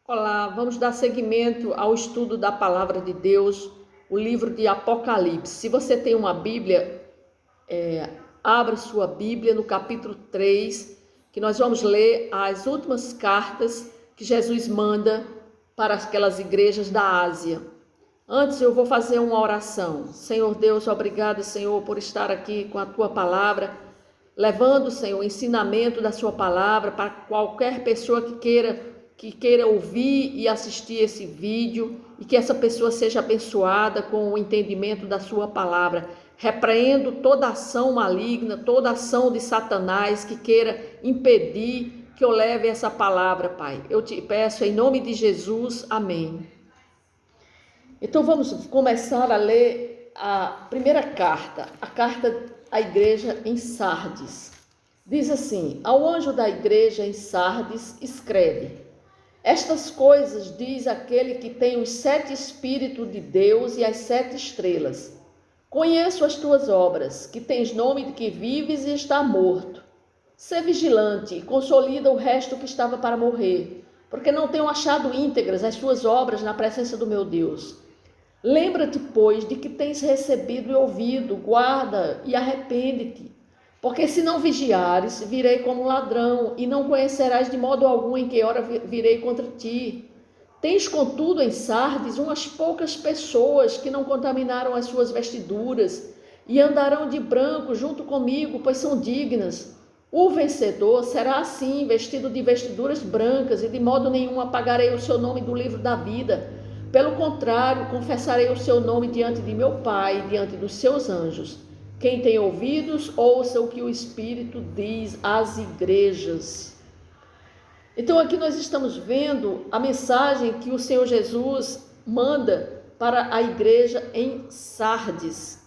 Olá, vamos dar seguimento ao estudo da Palavra de Deus, o livro de Apocalipse. Se você tem uma Bíblia, abra sua Bíblia no capítulo 3, que nós vamos ler as últimas cartas que Jesus manda para aquelas igrejas da Ásia. Antes eu vou fazer uma oração. Senhor Deus, obrigado, Senhor, por estar aqui com a Tua Palavra, levando, Senhor, o ensinamento da Sua Palavra para qualquer pessoa que queira ouvir e assistir esse vídeo, e que essa pessoa seja abençoada com o entendimento da Sua Palavra. Repreendo toda ação maligna, toda ação de Satanás que queira impedir que eu leve essa palavra, Pai. Eu te peço em nome de Jesus, amém. Então vamos começar a ler a primeira carta, a carta à igreja em Sardes. Diz assim: ao anjo da igreja em Sardes escreve: estas coisas diz aquele que tem os 7 Espíritos de Deus e as 7 estrelas. Conheço as tuas obras, que tens nome de que vives e está morto. Sê vigilante e consolida o resto que estava para morrer, porque não tenho achado íntegras as tuas obras na presença do meu Deus. Lembra-te, pois, de que tens recebido e ouvido, guarda e arrepende-te. Porque se não vigiares, virei como ladrão, e não conhecerás de modo algum em que hora virei contra ti. Tens, contudo, em Sardes umas poucas pessoas que não contaminaram as suas vestiduras, e andarão de branco junto comigo, pois são dignas. O vencedor será assim, vestido de vestiduras brancas, e de modo nenhum apagarei o seu nome do livro da vida. Pelo contrário, confessarei o seu nome diante de meu Pai e diante dos seus anjos. Quem tem ouvidos, ouça o que o Espírito diz às igrejas. Então aqui nós estamos vendo a mensagem que o Senhor Jesus manda para a igreja em Sardes.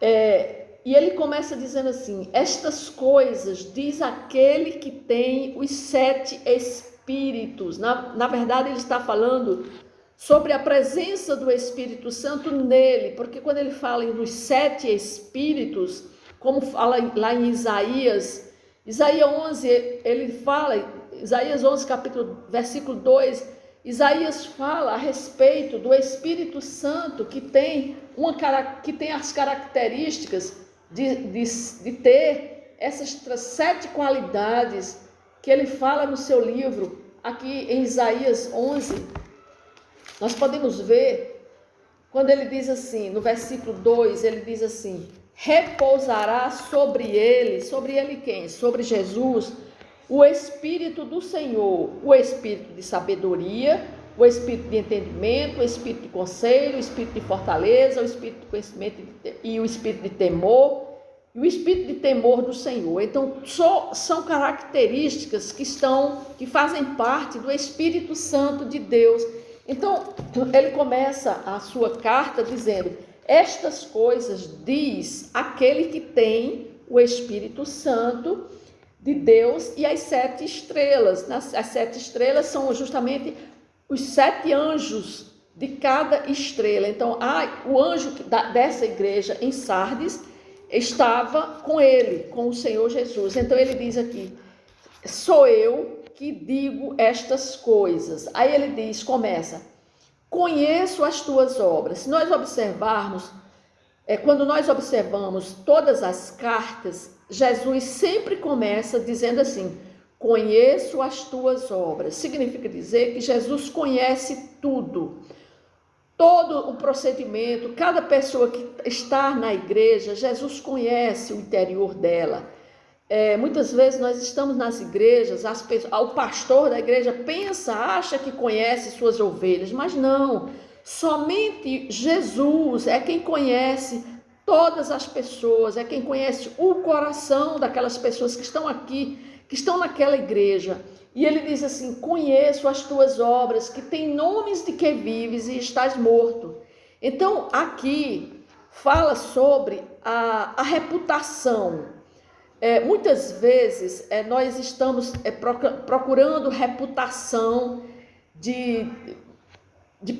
E ele começa dizendo assim: estas coisas diz aquele que tem os 7 Espíritos. Na verdade ele está falando sobre a presença do Espírito Santo nele, porque quando ele fala dos 7 Espíritos, como fala lá em Isaías 11, ele fala, Isaías 11, versículo 2, Isaías fala a respeito do Espírito Santo que tem as características de ter essas 7 qualidades que ele fala no seu livro, aqui em Isaías 11. Nós podemos ver, quando ele diz assim, no versículo 2, ele diz assim: repousará sobre ele quem? Sobre Jesus, o Espírito do Senhor, o Espírito de sabedoria, o Espírito de entendimento, o Espírito de conselho, o Espírito de fortaleza, o Espírito de conhecimento e o Espírito de temor, e o Espírito de temor do Senhor. Então, são características que fazem parte do Espírito Santo de Deus. Então, ele começa a sua carta dizendo: estas coisas diz aquele que tem o Espírito Santo de Deus e as 7 estrelas. As 7 estrelas são justamente os 7 anjos de cada estrela. Então, o anjo dessa igreja em Sardes estava com ele, com o Senhor Jesus. Então, ele diz aqui: sou eu que digo estas coisas. Aí ele começa: conheço as tuas obras. Se nós observarmos, quando nós observamos todas as cartas, Jesus sempre começa dizendo assim: conheço as tuas obras. Significa dizer que Jesus conhece tudo, todo o procedimento, cada pessoa que está na igreja, Jesus conhece o interior dela. Muitas vezes nós estamos nas igrejas, o pastor da igreja acha que conhece suas ovelhas, mas não, somente Jesus é quem conhece todas as pessoas, é quem conhece o coração daquelas pessoas que estão aqui, que estão naquela igreja. E ele diz assim: conheço as tuas obras, que tem nomes de que vives e estás morto. Então aqui fala sobre a reputação. Muitas vezes nós estamos procurando reputação de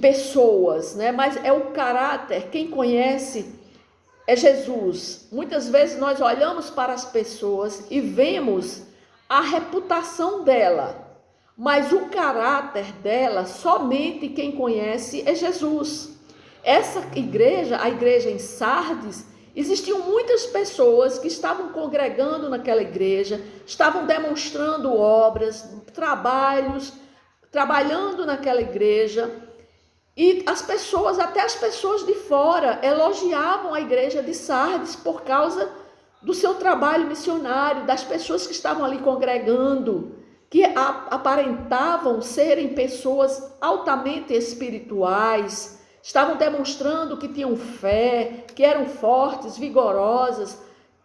pessoas, né? Mas é o caráter, quem conhece é Jesus. Muitas vezes nós olhamos para as pessoas e vemos a reputação dela, mas o caráter dela, somente quem conhece é Jesus. Essa igreja, a igreja em Sardes, existiam muitas pessoas que estavam congregando naquela igreja, estavam demonstrando obras, trabalhando naquela igreja, e até as pessoas de fora elogiavam a igreja de Sardes por causa do seu trabalho missionário, das pessoas que estavam ali congregando, que aparentavam serem pessoas altamente espirituais, estavam demonstrando que tinham fé, que eram fortes, vigorosas,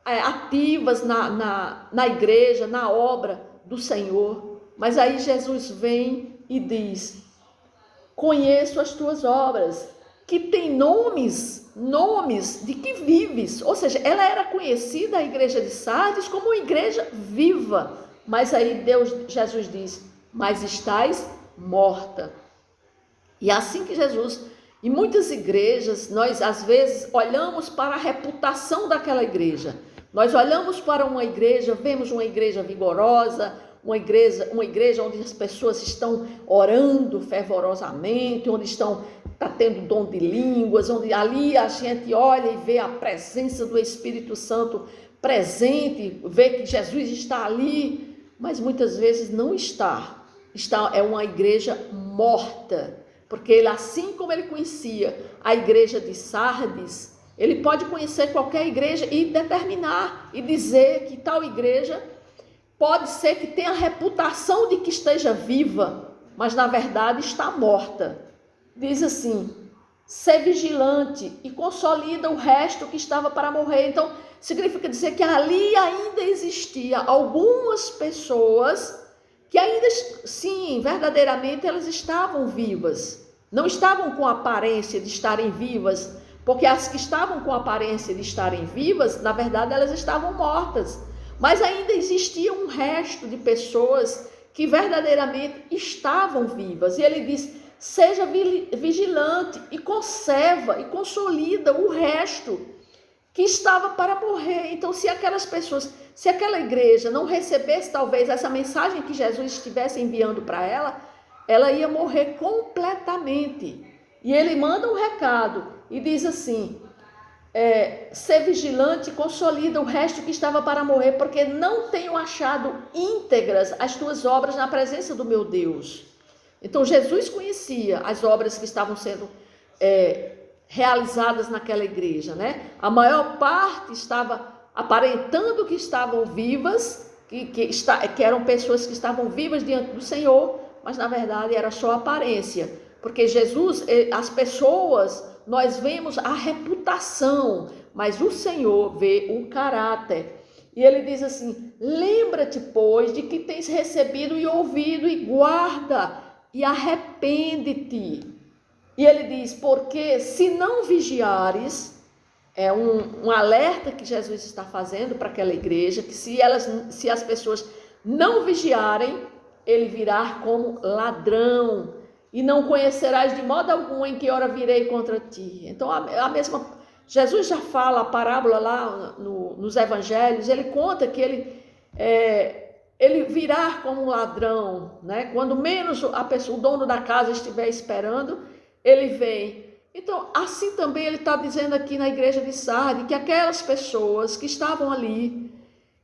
ativas na igreja, na obra do Senhor. Mas aí Jesus vem e diz: conheço as tuas obras, que tem nomes de que vives. Ou seja, ela era conhecida, a igreja de Sardes, como uma igreja viva. Mas aí Jesus diz: mas estás morta. E assim que Jesus, em muitas igrejas, nós às vezes olhamos para a reputação daquela igreja. Nós olhamos para uma igreja, vemos uma igreja vigorosa, uma igreja onde as pessoas estão orando fervorosamente, onde está tendo dom de línguas, onde ali a gente olha e vê a presença do Espírito Santo presente, vê que Jesus está ali, mas muitas vezes não está. É uma igreja morta, porque ele, assim como ele conhecia a igreja de Sardes, ele pode conhecer qualquer igreja e determinar e dizer que tal igreja pode ser que tenha a reputação de que esteja viva, mas na verdade está morta. Diz assim: ser vigilante e consolida o resto que estava para morrer. Então, significa dizer que ali ainda existia algumas pessoas que ainda, sim, verdadeiramente elas estavam vivas. Não estavam com aparência de estarem vivas, porque as que estavam com aparência de estarem vivas, na verdade elas estavam mortas. Mas ainda existia um resto de pessoas que verdadeiramente estavam vivas. E ele diz: seja vigilante e conserva e consolida o resto que estava para morrer. Então, se aquela igreja não recebesse talvez essa mensagem que Jesus estivesse enviando para ela, ela ia morrer completamente. E ele manda um recado e diz assim: ser vigilante, consolida o resto que estava para morrer, porque não tenho achado íntegras as tuas obras na presença do meu Deus. Então Jesus conhecia as obras que estavam sendo realizadas naquela igreja, né? A maior parte estava aparentando que estavam vivas, que eram pessoas que estavam vivas diante do Senhor, mas na verdade era só aparência, porque Jesus, as pessoas, nós vemos a reputação, mas o Senhor vê o caráter. E ele diz assim: lembra-te, pois, de que tens recebido e ouvido, e guarda, e arrepende-te. E ele diz: porque se não vigiares, é um alerta que Jesus está fazendo para aquela igreja, que se as pessoas não vigiarem, ele virá como ladrão, e não conhecerás de modo algum em que hora virei contra ti. Então, Jesus já fala a parábola lá nos evangelhos, ele conta que ele virá como um ladrão, né? Quando menos o dono da casa estiver esperando, ele vem. Então, assim também ele está dizendo aqui na igreja de Sardes, que aquelas pessoas que estavam ali,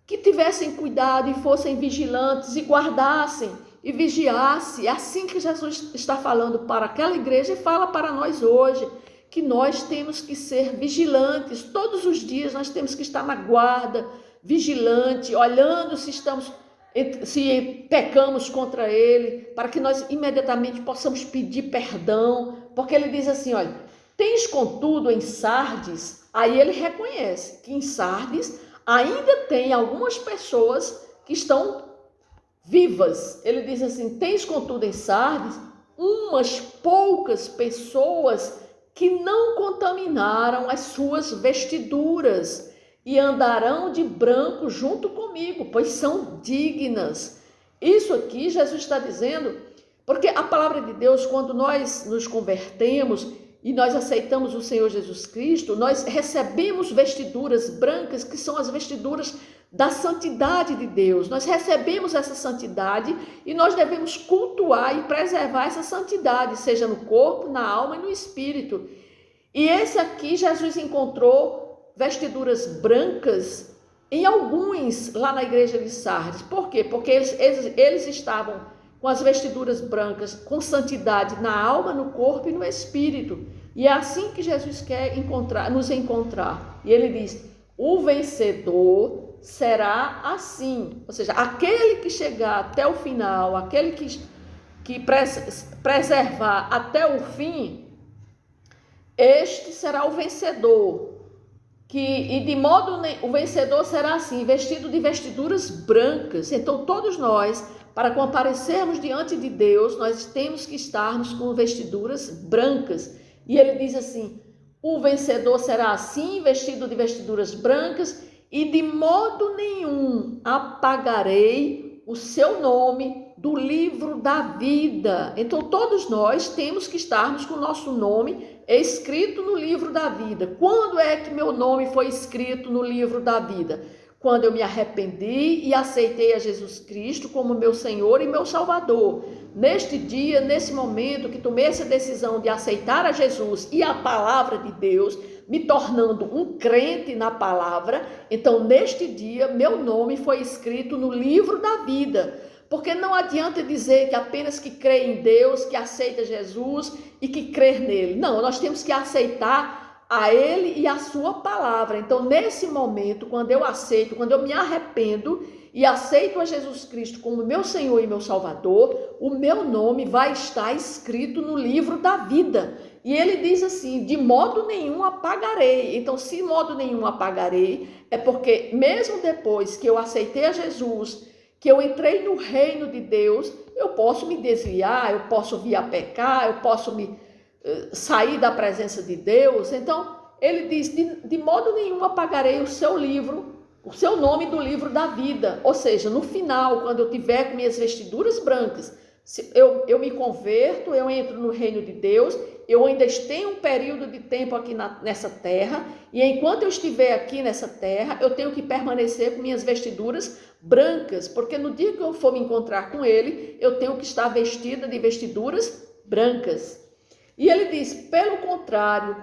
que tivessem cuidado e fossem vigilantes e guardassem e vigiassem. É assim que Jesus está falando para aquela igreja e fala para nós hoje, que nós temos que ser vigilantes. Todos os dias nós temos que estar na guarda, vigilante, olhando se pecamos contra ele, para que nós imediatamente possamos pedir perdão, porque ele diz assim: olha, tens contudo em Sardes, aí ele reconhece que em Sardes ainda tem algumas pessoas que estão vivas. Ele diz assim: tens contudo em Sardes umas poucas pessoas que não contaminaram as suas vestiduras, e andarão de branco junto comigo, pois são dignas. Isso aqui Jesus está dizendo, porque a palavra de Deus, quando nós nos convertemos e nós aceitamos o Senhor Jesus Cristo, nós recebemos vestiduras brancas, que são as vestiduras da santidade de Deus. Nós recebemos essa santidade e nós devemos cultuar e preservar essa santidade, seja no corpo, na alma e no espírito. E esse aqui, Jesus encontrou vestiduras brancas em alguns lá na igreja de Sardes. Por quê? Porque eles estavam com as vestiduras brancas, com santidade na alma, no corpo e no espírito. E é assim que Jesus quer nos encontrar. E ele diz, o vencedor será assim. Ou seja, aquele que chegar até o final, aquele que preservar até o fim, este será o vencedor. O vencedor será assim, vestido de vestiduras brancas. Então todos nós, para comparecermos diante de Deus, nós temos que estarmos com vestiduras brancas. E ele diz assim, o vencedor será assim, vestido de vestiduras brancas, e de modo nenhum apagarei o seu nome do livro da vida. Então todos nós temos que estarmos com o nosso nome escrito no livro da vida. Quando é que meu nome foi escrito no livro da vida? Quando eu me arrependi e aceitei a Jesus Cristo como meu Senhor e meu Salvador. Neste dia, nesse momento que tomei essa decisão de aceitar a Jesus e a palavra de Deus, me tornando um crente na palavra, então neste dia meu nome foi escrito no livro da vida. Porque não adianta dizer que apenas que crê em Deus, que aceita Jesus e que crer nele. Não, nós temos que aceitar a ele e a sua palavra. Então, nesse momento, quando eu aceito, quando eu me arrependo e aceito a Jesus Cristo como meu Senhor e meu Salvador, o meu nome vai estar escrito no livro da vida. E ele diz assim, de modo nenhum apagarei. Então, se de modo nenhum apagarei, é porque mesmo depois que eu aceitei a Jesus, que eu entrei no reino de Deus, eu posso me desviar, eu posso vir a pecar, eu posso sair da presença de Deus. Então, ele diz, de modo nenhum apagarei o seu livro, o seu nome do livro da vida. Ou seja, no final, quando eu tiver com minhas vestiduras brancas, eu me converto, eu entro no reino de Deus, eu ainda tenho um período de tempo aqui nessa terra, e enquanto eu estiver aqui nessa terra, eu tenho que permanecer com minhas vestiduras brancas, porque no dia que eu for me encontrar com ele, eu tenho que estar vestida de vestiduras brancas. E ele diz, pelo contrário,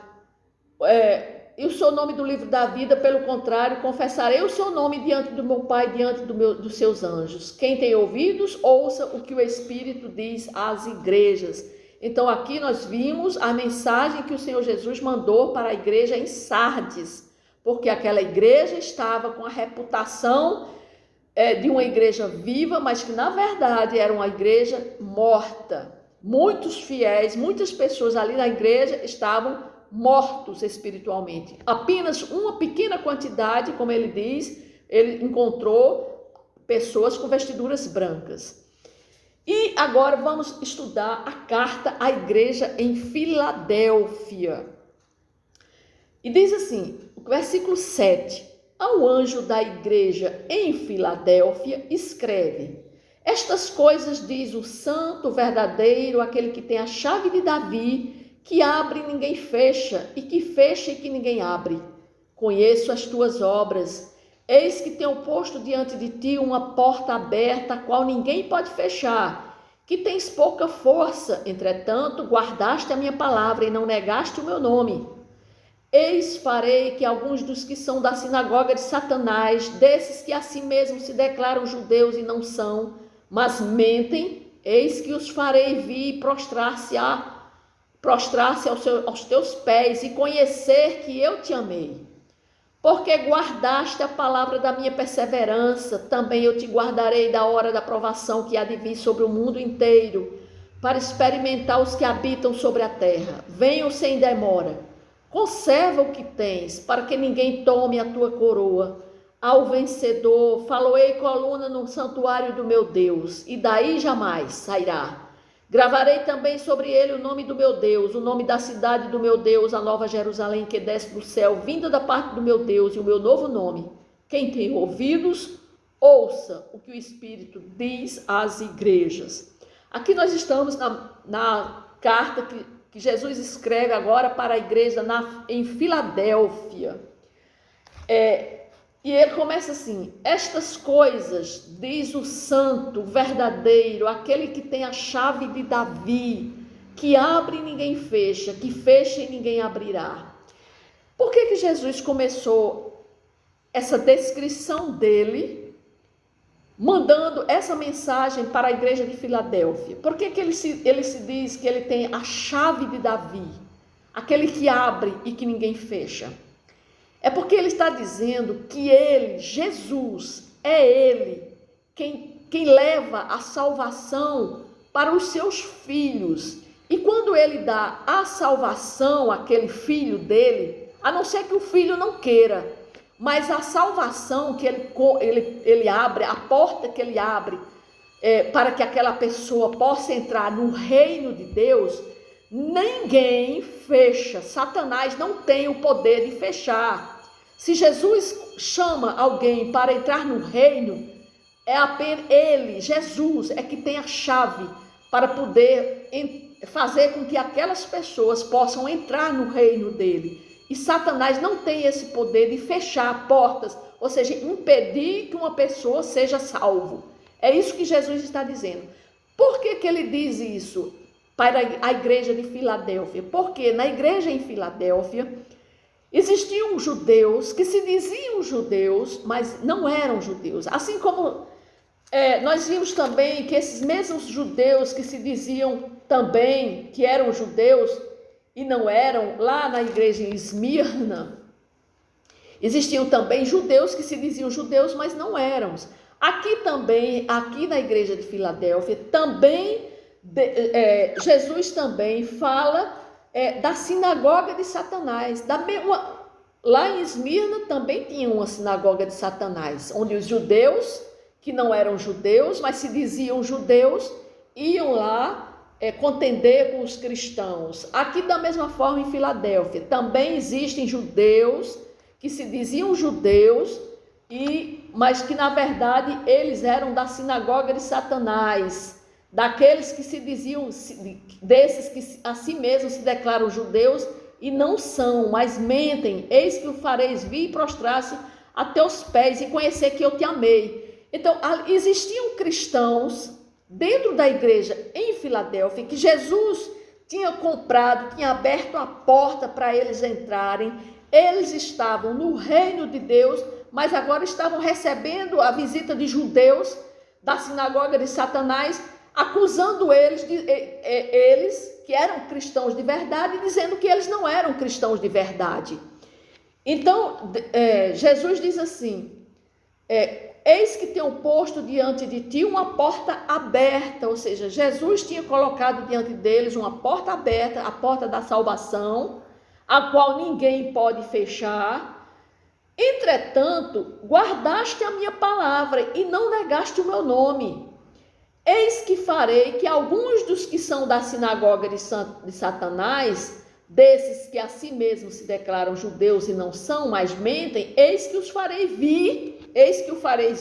e o seu nome do livro da vida, pelo contrário, confessarei o seu nome diante do meu Pai, diante dos seus anjos. Quem tem ouvidos, ouça o que o Espírito diz às igrejas. Então aqui nós vimos a mensagem que o Senhor Jesus mandou para a igreja em Sardes, porque aquela igreja estava com a reputação de uma igreja viva, mas que na verdade era uma igreja morta. Muitos fiéis, muitas pessoas ali na igreja estavam mortos espiritualmente. Apenas uma pequena quantidade, como ele diz, ele encontrou pessoas com vestiduras brancas. E agora vamos estudar a carta à igreja em Filadélfia. E diz assim, o versículo 7, ao anjo da igreja em Filadélfia escreve, estas coisas diz o santo, verdadeiro, aquele que tem a chave de Davi, que abre e ninguém fecha, e que fecha e que ninguém abre. Conheço as tuas obras. Eis que tenho posto diante de ti uma porta aberta, a qual ninguém pode fechar, que tens pouca força, entretanto, guardaste a minha palavra e não negaste o meu nome. Eis farei que alguns dos que são da sinagoga de Satanás, desses que a si mesmos se declaram judeus e não são, mas mentem, eis que os farei vir prostrar-se aos teus pés e conhecer que eu te amei. Porque guardaste a palavra da minha perseverança, também eu te guardarei da hora da provação que há de vir sobre o mundo inteiro, para experimentar os que habitam sobre a terra. Venham sem demora. Conserva o que tens, para que ninguém tome a tua coroa. Ao vencedor, faloei coluna no santuário do meu Deus, e daí jamais sairá. Gravarei também sobre ele o nome do meu Deus, o nome da cidade do meu Deus, a nova Jerusalém que desce do céu, vinda da parte do meu Deus, e o meu novo nome. Quem tem ouvidos, ouça o que o Espírito diz às igrejas. Aqui nós estamos na carta que Jesus escreve agora para a igreja em Filadélfia. E ele começa assim: estas coisas, diz o santo, verdadeiro, aquele que tem a chave de Davi, que abre e ninguém fecha, que fecha e ninguém abrirá. Por que Jesus começou essa descrição dele, mandando essa mensagem para a igreja de Filadélfia? Por que ele se diz que ele tem a chave de Davi, aquele que abre e que ninguém fecha? É porque ele está dizendo que ele, Jesus, é ele quem leva a salvação para os seus filhos. E quando ele dá a salvação àquele filho dele, a não ser que o filho não queira, mas a salvação que ele abre, a porta que ele abre para que aquela pessoa possa entrar no reino de Deus, ninguém fecha. Satanás não tem o poder de fechar. Se Jesus chama alguém para entrar no reino, é apenas ele, Jesus, é que tem a chave para poder fazer com que aquelas pessoas possam entrar no reino dele. E Satanás não tem esse poder de fechar portas, ou seja, impedir que uma pessoa seja salvo. É isso que Jesus está dizendo. Por que ele diz isso para a igreja de Filadélfia? Porque na igreja em Filadélfia existiam judeus que se diziam judeus, mas não eram judeus. Assim como nós vimos também que esses mesmos judeus que se diziam também que eram judeus e não eram, lá na igreja em Esmirna, existiam também judeus que se diziam judeus, mas não eram. Aqui também, aqui na igreja de Filadélfia, também Jesus também fala da sinagoga de Satanás. Lá em Esmirna também tinha uma sinagoga de Satanás, onde os judeus, que não eram judeus, mas se diziam judeus, iam lá contender com os cristãos. Aqui da mesma forma em Filadélfia, também existem judeus que se diziam judeus, mas que na verdade eles eram da sinagoga de Satanás, daqueles que se diziam, desses que a si mesmos se declaram judeus e não são, mas mentem. Eis que o fareis vir e prostrar-se a teus pés e conhecer que eu te amei. Então, existiam cristãos dentro da igreja em Filadélfia que Jesus tinha comprado, tinha aberto a porta para eles entrarem. Eles estavam no reino de Deus, mas agora estavam recebendo a visita de judeus da sinagoga de Satanás, acusando eles que eram cristãos de verdade, dizendo que eles não eram cristãos de verdade. Então, Jesus diz assim: eis que tenho posto diante de ti uma porta aberta, ou seja, Jesus tinha colocado diante deles uma porta aberta, a porta da salvação, a qual ninguém pode fechar. Entretanto, guardaste a minha palavra e não negaste o meu nome. Eis que farei que alguns dos que são da sinagoga de Satanás, desses que a si mesmos se declaram judeus e não são, mas mentem, eis que o fareis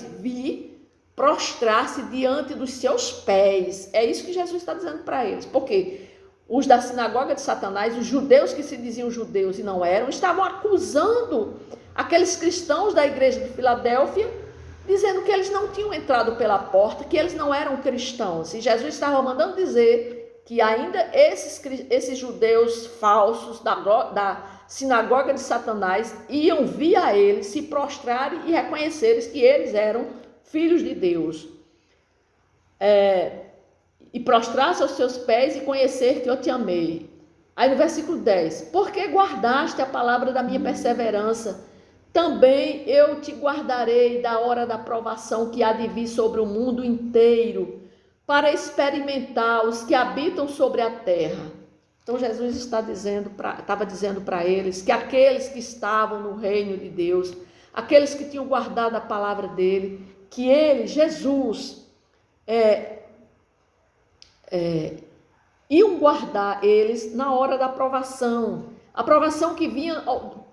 vir, prostrar-se diante dos seus pés. É isso que Jesus está dizendo para eles. Porque os da sinagoga de Satanás, os judeus que se diziam judeus e não eram, estavam acusando aqueles cristãos da igreja de Filadélfia, dizendo que eles não tinham entrado pela porta, que eles não eram cristãos. E Jesus estava mandando dizer que ainda esses judeus falsos da sinagoga de Satanás iam vir a eles, se prostrarem e reconhecerem que eles eram filhos de Deus. E prostrar-se aos seus pés e conhecer que eu te amei. Aí no versículo 10, porque guardaste a palavra da minha perseverança, também eu te guardarei da hora da provação que há de vir sobre o mundo inteiro, para experimentar os que habitam sobre a terra. Então Jesus estava dizendo para eles que aqueles que estavam no reino de Deus, aqueles que tinham guardado a palavra dele, que ele, Jesus, iam guardar eles na hora da provação, a provação que vinha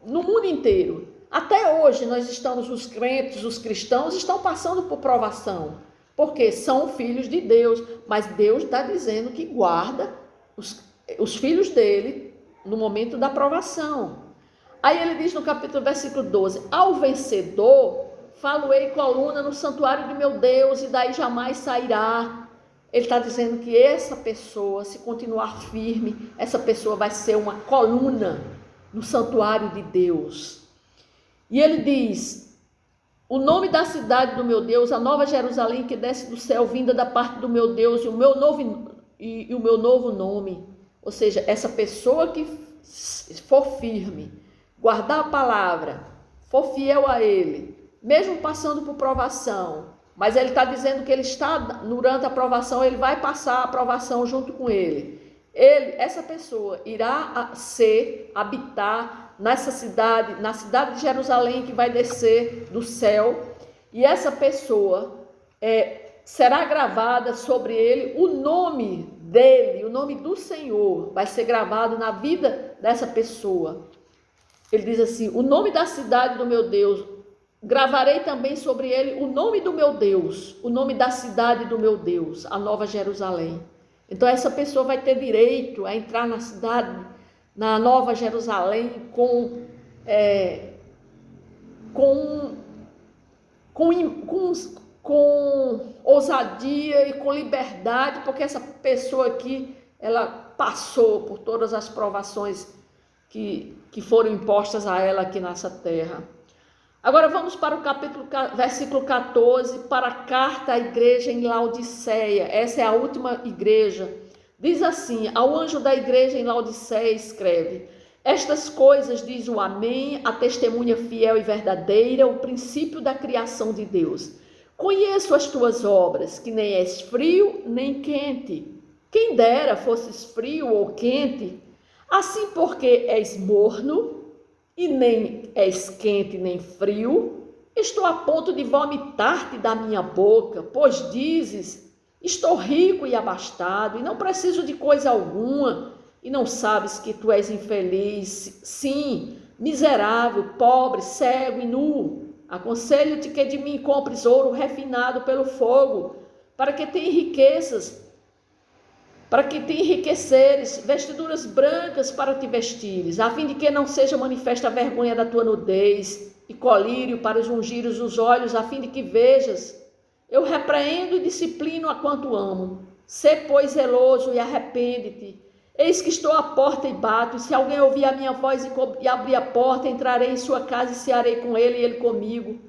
no mundo inteiro. Até hoje nós estamos, os crentes, os cristãos estão passando por provação, porque são filhos de Deus, mas Deus está dizendo que guarda os filhos dele no momento da provação. Aí ele diz no capítulo, versículo 12: ao vencedor, falo-ei coluna no santuário de meu Deus, e daí jamais sairá. Ele está dizendo que essa pessoa, se continuar firme, essa pessoa vai ser uma coluna no santuário de Deus. E ele diz: o nome da cidade do meu Deus, a nova Jerusalém que desce do céu, vinda da parte do meu Deus, e o meu novo nome. Ou seja, essa pessoa que for firme, guardar a palavra, for fiel a ele, mesmo passando por provação, mas ele está dizendo que ele está durante a provação, ele vai passar a provação junto com ele. Essa pessoa irá habitar nessa cidade, na cidade de Jerusalém que vai descer do céu, e essa pessoa será gravada sobre ele o nome dele, o nome do Senhor vai ser gravado na vida dessa pessoa. Ele diz assim: o nome da cidade do meu Deus, gravarei também sobre ele o nome do meu Deus, o nome da cidade do meu Deus, a nova Jerusalém. Então essa pessoa vai ter direito a entrar na cidade, na nova Jerusalém, com ousadia e com liberdade, porque essa pessoa aqui, ela passou por todas as provações que foram impostas a ela aqui nessa terra. Agora vamos para o versículo 14, para a carta à igreja em Laodiceia. Essa é a última igreja. Diz assim: ao anjo da igreja em Laodiceia escreve: estas coisas diz o Amém, a testemunha fiel e verdadeira, o princípio da criação de Deus. Conheço as tuas obras, que nem és frio nem quente. Quem dera fosses frio ou quente. Assim, porque és morno e nem és quente nem frio, estou a ponto de vomitar-te da minha boca, pois dizes: estou rico e abastado e não preciso de coisa alguma, e não sabes que tu és infeliz, sim, miserável, pobre, cego e nu. Aconselho-te que de mim compres ouro refinado pelo fogo, para que te enriqueceres, vestiduras brancas para te vestires, a fim de que não seja manifesta a vergonha da tua nudez, e colírio para ungires os olhos, a fim de que vejas. Eu repreendo e disciplino a quanto amo. Sê, pois, zeloso e arrepende-te. Eis que estou à porta e bato, e se alguém ouvir a minha voz e abrir a porta, entrarei em sua casa e cearei com ele e ele comigo.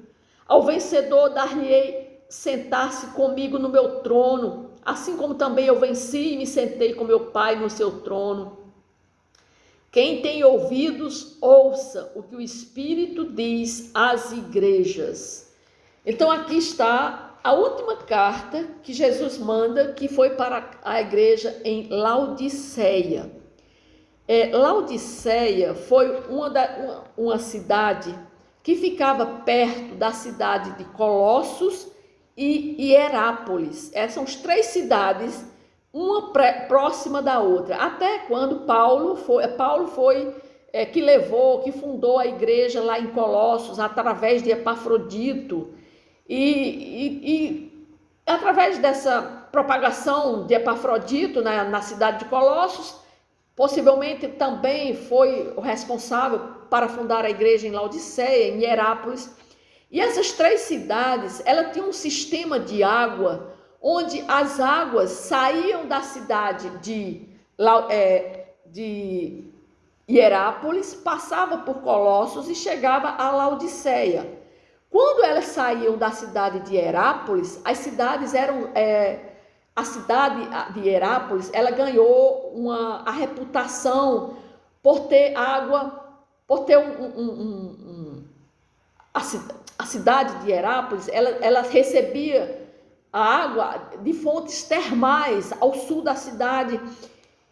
Ao vencedor dar-lhe-ei sentar-se comigo no meu trono, assim como também eu venci e me sentei com meu Pai no seu trono. Quem tem ouvidos, ouça o que o Espírito diz às igrejas. Então aqui está a última carta que Jesus manda, que foi para a igreja em Laodiceia. Laodiceia foi uma cidade que ficava perto da cidade de Colossos e Hierápolis. Essas são as 3 cidades, uma próxima da outra, até quando Paulo foi que fundou a igreja lá em Colossos, através de Epafrodito, e através dessa propagação de Epafrodito na cidade de Colossos, possivelmente também foi o responsável para fundar a igreja em Laodiceia, em Hierápolis. E essas 3 cidades, ela tinha um sistema de água, onde as águas saíam da cidade de Hierápolis, passava por Colossos e chegava a Laodiceia. Quando elas saíam da cidade de Hierápolis, as cidades eram... a cidade de Hierápolis, ela ganhou a reputação por ter água, por ter a cidade de Hierápolis, ela recebia a água de fontes termais ao sul da cidade,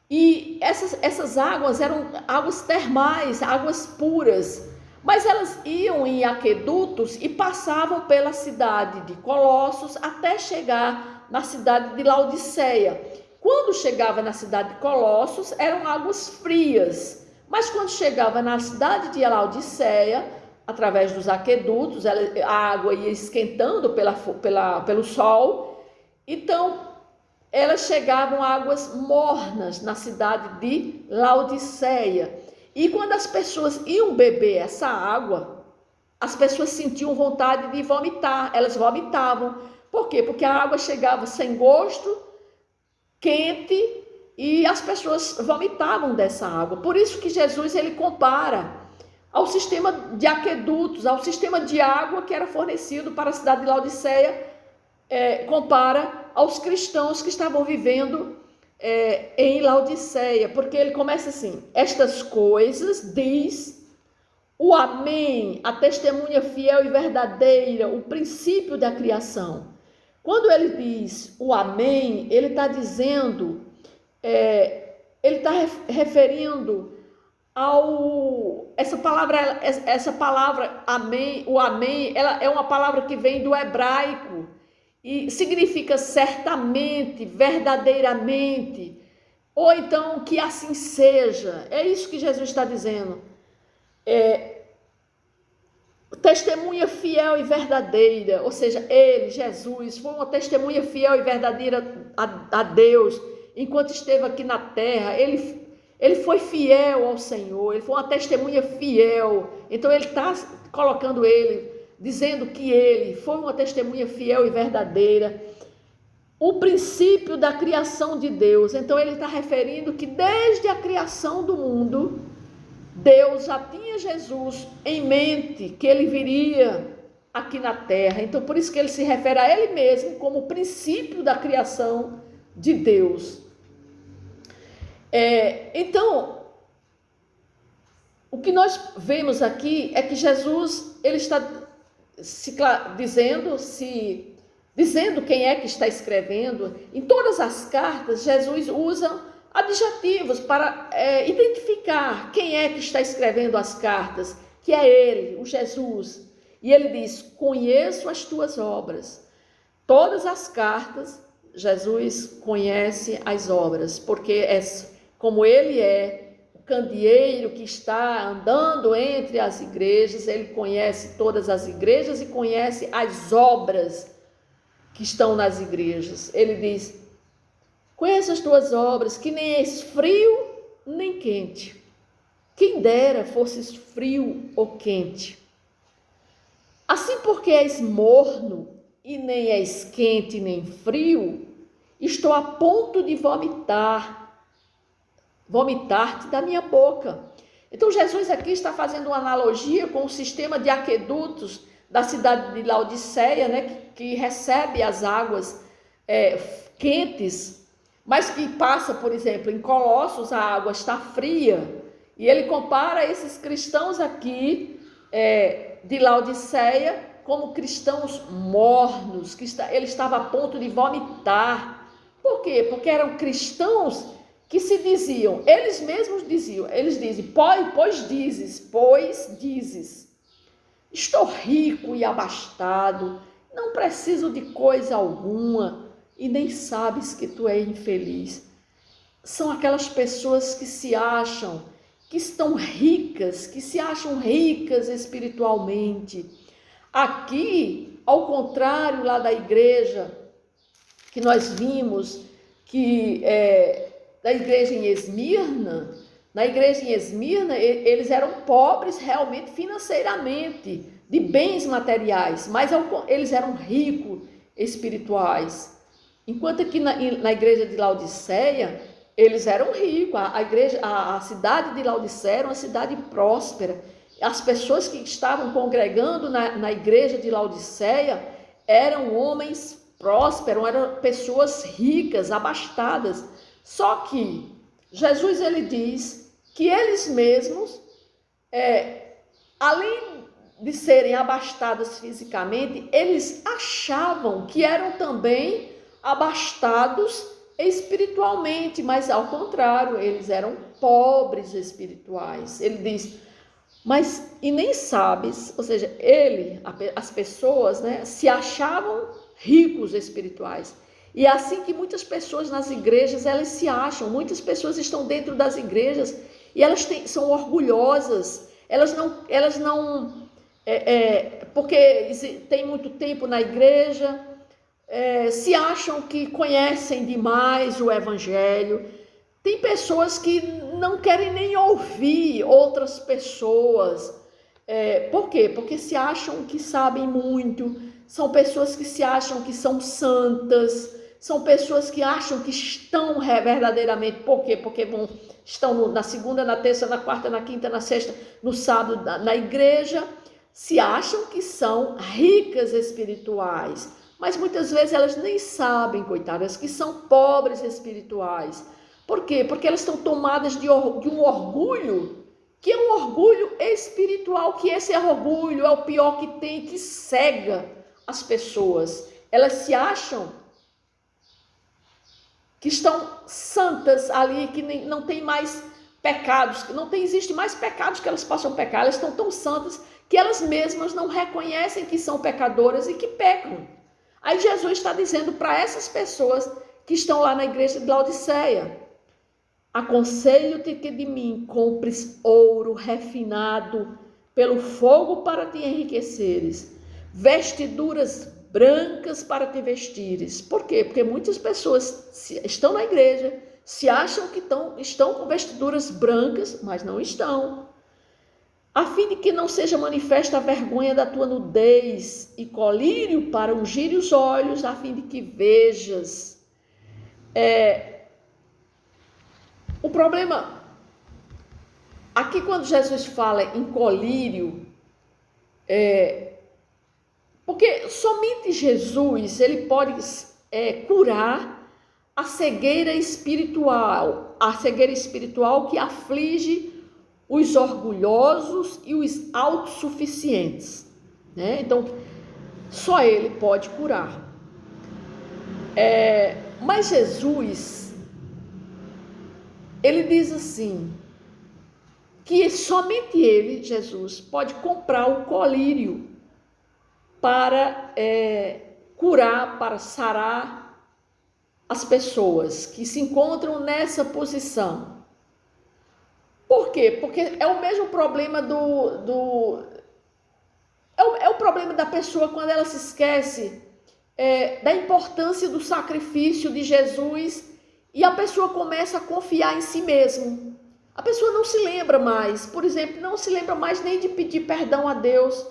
e essas águas eram águas termais, águas puras, mas elas iam em aquedutos e passavam pela cidade de Colossos até chegar na cidade de Laodiceia. Quando chegava na cidade de Colossos, eram águas frias, mas quando chegava na cidade de Laodiceia, através dos aquedutos, a água ia esquentando pelo sol, então elas chegavam a águas mornas na cidade de Laodiceia. E quando as pessoas iam beber essa água, as pessoas sentiam vontade de vomitar, elas vomitavam. Por quê? Porque a água chegava sem gosto, quente, e as pessoas vomitavam dessa água. Por isso que Jesus ele compara ao sistema de aquedutos, ao sistema de água que era fornecido para a cidade de Laodiceia, compara aos cristãos que estavam vivendo em Laodiceia, porque ele começa assim: estas coisas diz o Amém, a testemunha fiel e verdadeira, o princípio da criação. Quando ele diz o Amém, ele está dizendo, ele está referindo essa palavra Amém, o Amém, ela é uma palavra que vem do hebraico e significa certamente, verdadeiramente, ou então que assim seja. É isso que Jesus está dizendo. Testemunha fiel e verdadeira, ou seja, ele, Jesus, foi uma testemunha fiel e verdadeira a Deus, enquanto esteve aqui na terra. Ele foi fiel ao Senhor, ele foi uma testemunha fiel. Então ele está colocando ele, dizendo que ele foi uma testemunha fiel e verdadeira, o princípio da criação de Deus. Então ele está referindo que desde a criação do mundo, Deus já tinha Jesus em mente, que ele viria aqui na terra. Então por isso que ele se refere a ele mesmo como o princípio da criação de Deus. Então, o que nós vemos aqui é que Jesus ele está dizendo quem é que está escrevendo. Em todas as cartas, Jesus usa adjetivos para identificar quem é que está escrevendo as cartas, que é ele, o Jesus. E ele diz: conheço as tuas obras. Todas as cartas, Jesus conhece as obras, porque como ele é o candeeiro que está andando entre as igrejas, ele conhece todas as igrejas e conhece as obras que estão nas igrejas. Ele diz: conheço as tuas obras, que nem és frio nem quente. Quem dera fosses frio ou quente. Assim, porque és morno e nem és quente nem frio, estou a ponto de vomitar-te da minha boca. Então Jesus aqui está fazendo uma analogia com o sistema de aquedutos da cidade de Laodiceia, né, que recebe as águas quentes, mas que passa, por exemplo, em Colossos a água está fria, e ele compara esses cristãos aqui de Laodiceia como cristãos mornos, que ele estava a ponto de vomitar. Por quê? Porque eram cristãos que se diziam, eles mesmos diziam, eles dizem, pois dizes, estou rico e abastado, não preciso de coisa alguma, e nem sabes que tu és infeliz. São aquelas pessoas que se acham, que estão ricas, que se acham ricas espiritualmente. Aqui, ao contrário lá da igreja, que nós vimos, que da igreja em Esmirna, na igreja em Esmirna, eles eram pobres realmente financeiramente, de bens materiais, mas eles eram ricos espirituais. Enquanto que na igreja de Laodiceia, eles eram ricos. A cidade de Laodiceia era uma cidade próspera. As pessoas que estavam congregando na igreja de Laodiceia eram homens prósperos, eram pessoas ricas, abastadas. Só que Jesus ele diz que eles mesmos, além de serem abastados fisicamente, eles achavam que eram também abastados espiritualmente, mas ao contrário, eles eram pobres espirituais. Ele diz, mas e nem sabes, ou seja, as pessoas, né, se achavam ricos espirituais. E é assim que muitas pessoas nas igrejas, elas se acham, muitas pessoas estão dentro das igrejas e elas são orgulhosas, elas não porque tem muito tempo na igreja, se acham que conhecem demais o evangelho. Tem pessoas que não querem nem ouvir outras pessoas. Por quê? Porque se acham que sabem muito, são pessoas que se acham que são santas, são pessoas que acham que estão verdadeiramente. Por quê? Porque estão na segunda, na terça, na quarta, na quinta, na sexta, no sábado, na igreja, se acham que são ricas espirituais, mas muitas vezes elas nem sabem, coitadas, que são pobres espirituais. Por quê? Porque elas estão tomadas de um orgulho, que é um orgulho espiritual, que esse orgulho é o pior que tem, que cega as pessoas. Elas se acham que estão santas ali, que não tem mais pecados, que não existe mais pecados que elas possam pecar. Elas estão tão santas que elas mesmas não reconhecem que são pecadoras e que pecam. Aí Jesus está dizendo para essas pessoas que estão lá na igreja de Laodiceia: aconselho-te que de mim compres ouro refinado pelo fogo para te enriqueceres, vestiduras brancas para te vestires. Por quê? Porque muitas pessoas estão na igreja, se acham que estão com vestiduras brancas, mas não estão. A fim de que não seja manifesta a vergonha da tua nudez, e colírio para ungir os olhos, a fim de que vejas. O problema, aqui quando Jesus fala em colírio, porque somente Jesus, ele pode curar a cegueira espiritual que aflige os orgulhosos e os autossuficientes, né? Então, só ele pode curar. Mas Jesus, ele diz assim, que somente ele, Jesus, pode comprar o colírio para curar, para sarar as pessoas que se encontram nessa posição. Por quê? Porque é o mesmo problema é o problema da pessoa quando ela se esquece da importância do sacrifício de Jesus e a pessoa começa a confiar em si mesma. A pessoa não se lembra mais, por exemplo, não se lembra mais nem de pedir perdão a Deus,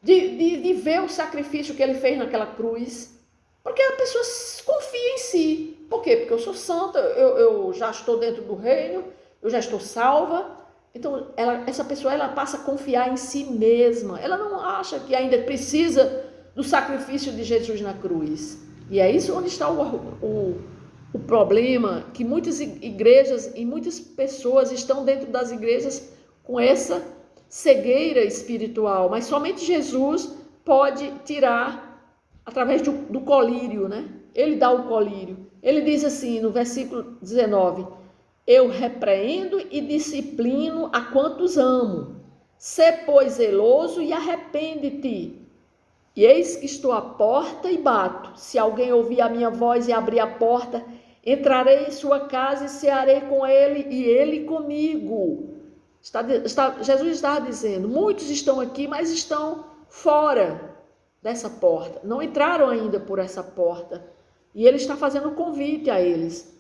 de ver o sacrifício que ele fez naquela cruz, porque a pessoa confia em si. Por quê? Porque eu sou santa, eu já estou dentro do reino, eu já estou salva. Então, essa pessoa passa a confiar em si mesma. Ela não acha que ainda precisa do sacrifício de Jesus na cruz. E é isso onde está o problema, que muitas igrejas e muitas pessoas estão dentro das igrejas com essa cegueira espiritual. Mas somente Jesus pode tirar através do colírio, né? Ele dá o colírio. Ele diz assim no versículo 19: eu repreendo e disciplino a quantos amo. Sê, pois, zeloso e arrepende-te. E eis que estou à porta e bato. Se alguém ouvir a minha voz e abrir a porta, entrarei em sua casa e cearei com ele e ele comigo. Jesus está dizendo, muitos estão aqui, mas estão fora dessa porta. Não entraram ainda por essa porta. E ele está fazendo um convite a eles.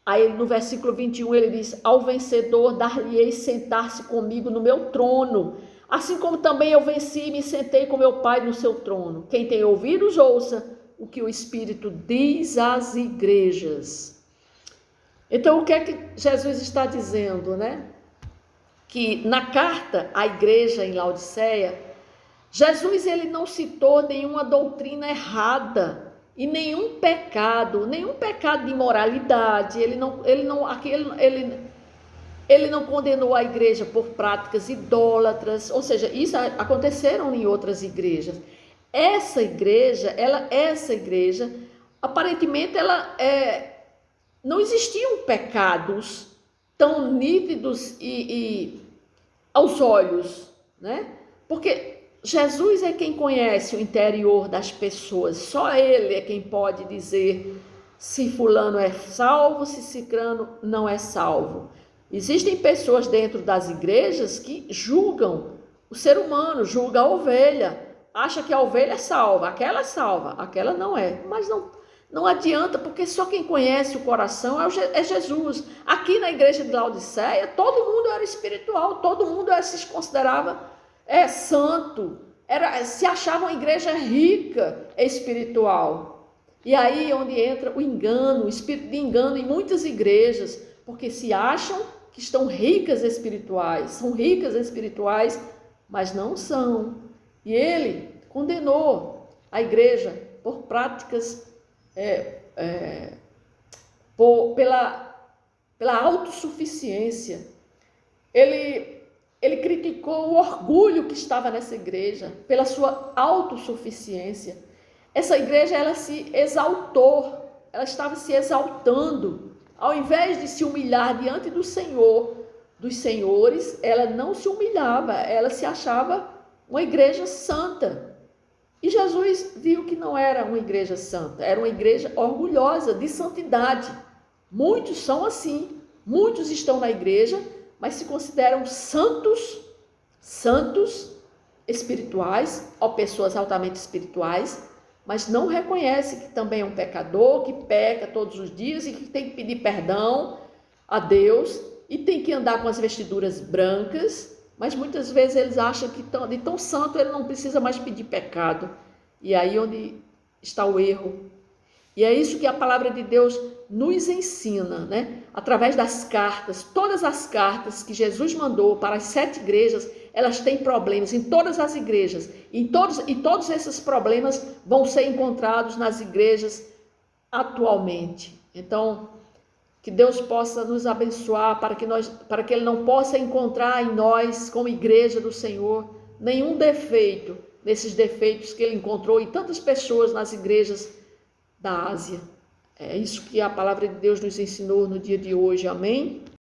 Aí no versículo 21 ele diz: ao vencedor dar-lhe-ei sentar-se comigo no meu trono, assim como também eu venci e me sentei com meu Pai no seu trono. Quem tem ouvidos, ouça o que o Espírito diz às igrejas. Então o que é que Jesus está dizendo, né? Que na carta à igreja em Laodiceia, Jesus ele não citou nenhuma doutrina errada e nenhum pecado de imoralidade. Ele não condenou a igreja por práticas idólatras, ou seja, isso aconteceram em outras igrejas. Essa igreja, aparentemente, não existiam pecados tão nítidos e aos olhos, né? Porque Jesus é quem conhece o interior das pessoas, só ele é quem pode dizer se fulano é salvo, se cicrano não é salvo. Existem pessoas dentro das igrejas que julgam o ser humano, julgam a ovelha, acha que a ovelha é salva, aquela não é, mas Não adianta, porque só quem conhece o coração é Jesus. Aqui na igreja de Laodiceia, todo mundo era espiritual, todo mundo se considerava santo, se achava uma igreja rica espiritual. E aí onde entra o engano, o espírito de engano em muitas igrejas, porque se acham que estão ricas espirituais, são ricas espirituais, mas não são. E ele condenou a igreja por práticas pela autossuficiência. Ele criticou o orgulho que estava nessa igreja, pela sua autossuficiência. Essa igreja, ela se exaltou, ela estava se exaltando. Ao invés de se humilhar diante do Senhor, dos senhores, ela não se humilhava, ela se achava uma igreja santa. E Jesus viu que não era uma igreja santa, era uma igreja orgulhosa de santidade. Muitos são assim, muitos estão na igreja, mas se consideram santos espirituais, ou pessoas altamente espirituais, mas não reconhecem que também é um pecador, que peca todos os dias e que tem que pedir perdão a Deus e tem que andar com as vestiduras brancas, mas muitas vezes eles acham que de tão santo ele não precisa mais pedir pecado. E aí onde está o erro. E é isso que a palavra de Deus nos ensina, né? Através das cartas, todas as cartas que Jesus mandou para as 7 igrejas, elas têm problemas em todas as igrejas. E todos esses problemas vão ser encontrados nas igrejas atualmente. Então, que Deus possa nos abençoar para que Ele não possa encontrar em nós, como igreja do Senhor, nenhum defeito, nesses defeitos que Ele encontrou em tantas pessoas nas igrejas da Ásia. É isso que a palavra de Deus nos ensinou no dia de hoje, amém?